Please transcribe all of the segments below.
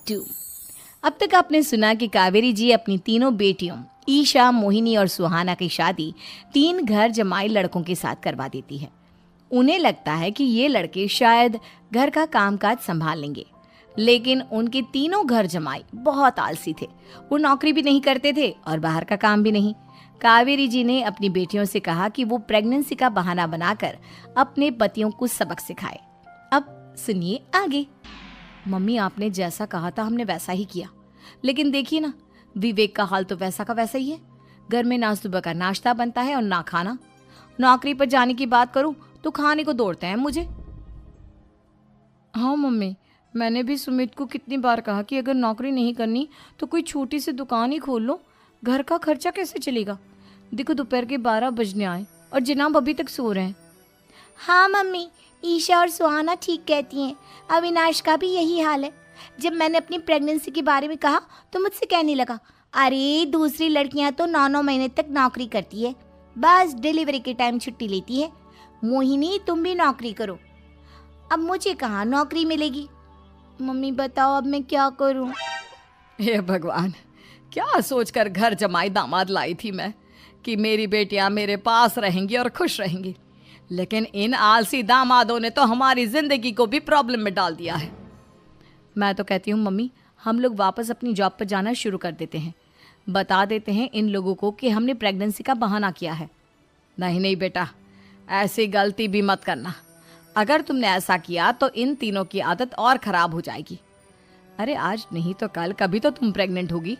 2। अब तक आपने सुना कि कावेरी जी अपनी तीनों बेटियों ईशा, मोहिनी और सुहाना की शादी 3 घर जमाई लड़कों के साथ करवा देती है। उन्हें लगता है कि ये लड़के शायद घर का कामकाज संभाल लेंगे, लेकिन उनके तीनों घर जमाई बहुत आलसी थे। वो नौकरी भी नहीं करते थे और बाहर का काम भी नहीं। कावेरी जी ने अपनी बेटियों से कहा कि वो प्रेगनेंसी का बहाना बनाकर अपने पतियों को सबक सिखाए। अब सुनिए आगे। मम्मी, आपने जैसा कहा था हमने वैसा ही किया, लेकिन देखिए ना, विवेक का हाल तो वैसा का वैसा ही है। घर में ना सुबह का नाश्ता बनता है और ना खाना। नौकरी पर जाने की बात करूं तो खाने को दौड़ते हैं मुझे। हाँ मम्मी, मैंने भी सुमित को कितनी बार कहा कि अगर नौकरी नहीं करनी तो कोई छोटी सी दुकान ही खोल लो। घर का खर्चा कैसे चलेगा? देखो दोपहर के 12 बजने आए और जनाब अभी तक सो रहे हैं। हाँ मम्मी, ईशा और सुहाना ठीक कहती हैं। अविनाश का भी यही हाल है। जब मैंने अपनी प्रेगनेंसी के बारे में कहा तो मुझसे कहने लगा, अरे दूसरी लड़कियां तो 9-9 महीने तक नौकरी करती है, बस डिलीवरी के टाइम छुट्टी लेती है। मोहिनी, तुम भी नौकरी करो। अब मुझे कहाँ नौकरी मिलेगी? मम्मी बताओ अब मैं क्या करूँ? हे भगवान, क्या सोचकर घर जमाई दामाद लाई थी मैं कि मेरी बेटियां मेरे पास रहेंगी और खुश रहेंगी, लेकिन इन आलसी दामादों ने तो हमारी जिंदगी को भी प्रॉब्लम में डाल दिया है। मैं तो कहती हूँ मम्मी, हम लोग वापस अपनी जॉब पर जाना शुरू कर देते हैं। बता देते हैं इन लोगों को कि हमने प्रेगनेंसी का बहाना किया है। नहीं नहीं बेटा, ऐसी गलती भी मत करना। अगर तुमने ऐसा किया तो इन तीनों की आदत और ख़राब हो जाएगी। अरे आज नहीं तो कल कभी तो तुम प्रेग्नेंट होगी,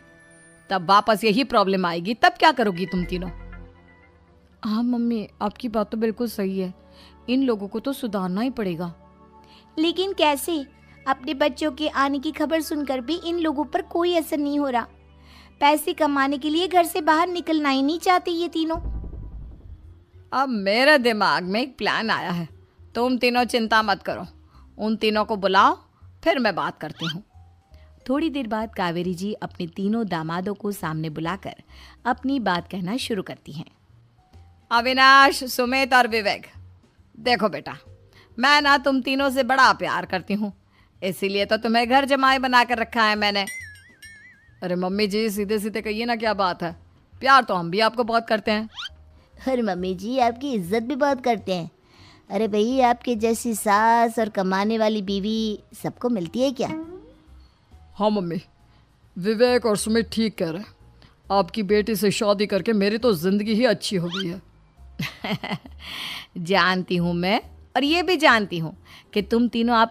तब वापस यही प्रॉब्लम आएगी। तब क्या करोगी तुम तीनों? हाँ मम्मी, आपकी बात तो बिल्कुल सही है। इन लोगों को तो सुधारना ही पड़ेगा। लेकिन कैसे? अपने बच्चों के आने की खबर सुनकर भी इन लोगों पर कोई असर नहीं हो रहा। पैसे कमाने के लिए घर से बाहर निकलना ही नहीं चाहते ये तीनों। अब मेरे दिमाग में एक प्लान आया है। तुम तीनों चिंता मत करो, उन तीनों को बुलाओ, फिर मैं बात करती हूँ। थोड़ी देर बाद कावेरी जी अपने तीनों दामादों को सामने बुलाकर अपनी बात कहना शुरू करती हैं। अविनाश, सुमित और विवेक, देखो बेटा, मैं ना तुम तीनों से बड़ा प्यार करती हूँ, इसीलिए तो तुम्हें घर जमाई बना कर रखा है मैंने। अरे मम्मी जी, सीधे सीधे कहिए ना, क्या बात है? प्यार तो हम भी आपको बहुत करते हैं। अरे मम्मी जी, आपकी इज्जत भी बहुत करते हैं। अरे भाई, आपके जैसी सास और कमाने वाली बीवी सबको मिलती है क्या? हाँ मम्मी, विवेक और सुमित ठीक कह रहे हैं। आपकी बेटी से शादी करके मेरी तो ज़िंदगी ही अच्छी हो गई है। जानती हूँ मैं, और ये भी जानती हूँ कि तुम तीनों आप